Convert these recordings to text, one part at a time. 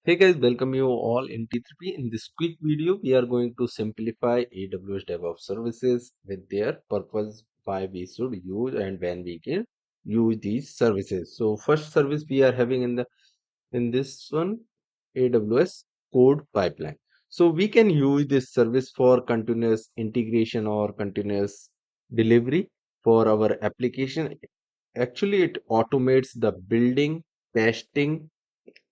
Hey guys, welcome you all in T3P. In this quick video, we are going to simplify AWS DevOps services with their purpose, why we should use and when we can use these services. So first service we are having in this one, AWS Code Pipeline. So we can use this service for continuous integration or continuous delivery for our application. Actually, it automates the building, testing,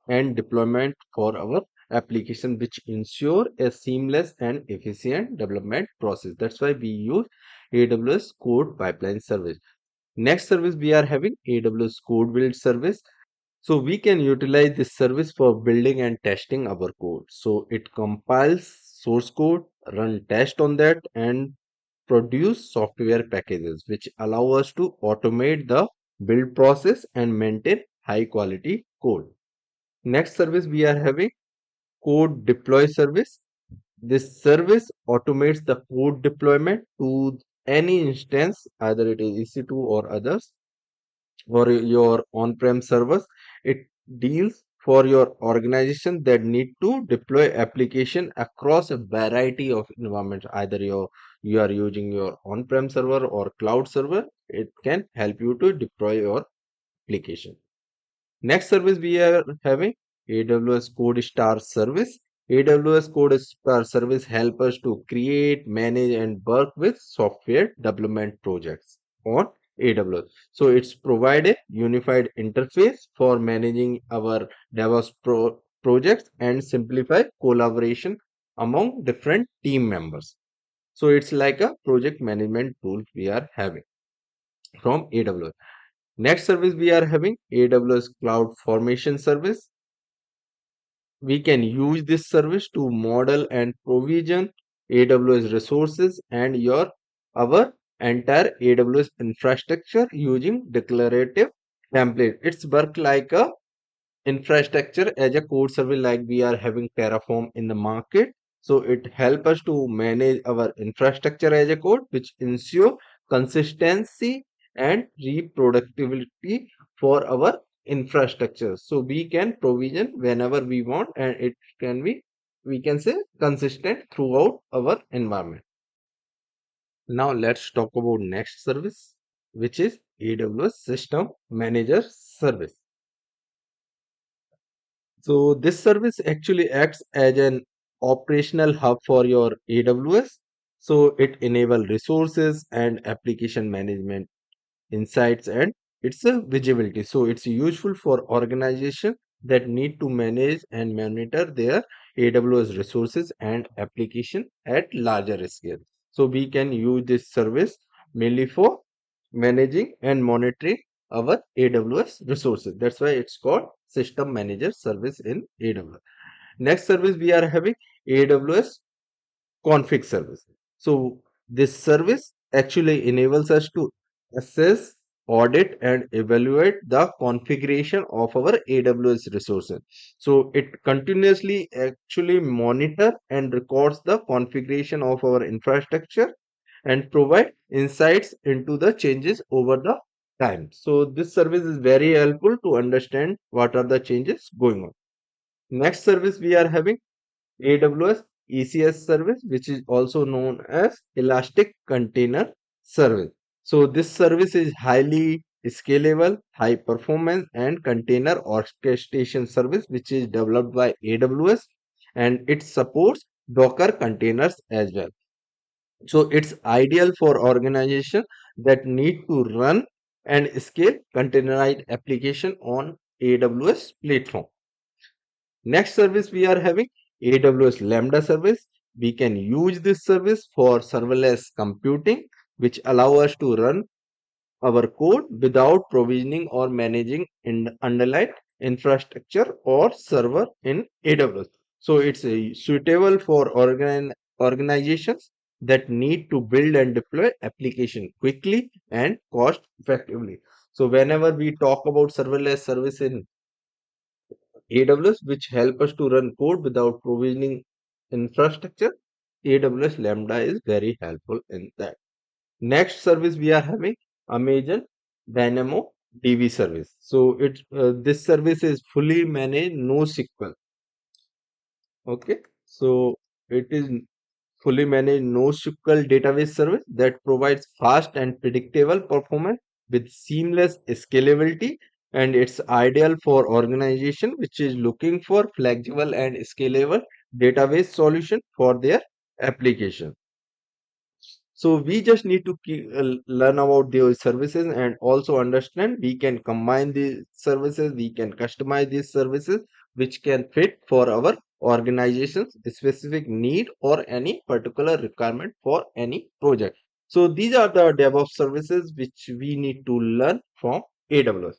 and deployment for our application, which ensure a seamless and efficient development process. That's why we use AWS Code Pipeline service. Next service we are having AWS Code Build service. So we can utilize this service for building and testing our code. So it compiles source code, run test on that, and produce software packages which allow us to automate the build process and maintain high quality code. Next service we are having code deploy service. This service automates the code deployment to any instance, either it is EC2 or others, or your on-prem servers. It deals for your organization that need to deploy application across a variety of environments. Either you are using your on-prem server or cloud server, it can help you to deploy your application. Next service we are having AWS Code Star service. AWS Code Star service help us to create, manage and work with software development projects on AWS. So it's provide a unified interface for managing our DevOps projects and simplify collaboration among different team members. So it's like a project management tool we are having from AWS. Next service we are having AWS Cloud Formation service. We can use this service to model and provision AWS resources and our entire AWS infrastructure using declarative template. It's work like a infrastructure as a code service, like we are having Terraform in the market. So it help us to manage our infrastructure as a code, which ensure consistency and reproducibility for our infrastructure. So we can provision whenever we want, and it can be, we can say, consistent throughout our environment. Now let's talk about next service, which is AWS System Manager service. So this service actually acts as an operational hub for your AWS. So it enable resources and application management insights, and it's a visibility. So it's useful for organization that need to manage and monitor their AWS resources and application at larger scale. So we can use this service mainly for managing and monitoring our AWS resources. That's why it's called System Manager service in AWS. Next service we are having AWS Config service. So this service actually enables us to assess, audit and evaluate the configuration of our AWS resources. So it continuously actually monitor and records the configuration of our infrastructure and provide insights into the changes over the time. So this service is very helpful to understand what are the changes going on. Next service we are having AWS ECS service, which is also known as Elastic Container Service. So this service is highly scalable, high performance and container orchestration service, which is developed by AWS, and it supports Docker containers as well. So it's ideal for organizations that need to run and scale containerized application on AWS platform. Next service we are having AWS Lambda service. We can use this service for serverless computing, which allow us to run our code without provisioning or managing in underlying infrastructure or server in AWS. So it's suitable for organizations that need to build and deploy application quickly and cost effectively. So whenever we talk about serverless service in AWS, which help us to run code without provisioning infrastructure, AWS Lambda is very helpful in that. Next service we are having Amazon DynamoDB service. So this service is fully managed NoSQL. Okay, so it is fully managed NoSQL database service that provides fast and predictable performance with seamless scalability, and it's ideal for organization which is looking for flexible and scalable database solution for their application. So we just need to learn about those services and also understand we can combine these services, we can customize these services which can fit for our organization's specific need or any particular requirement for any project. So these are the DevOps services which we need to learn from AWS.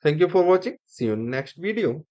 Thank you for watching. See you in next video.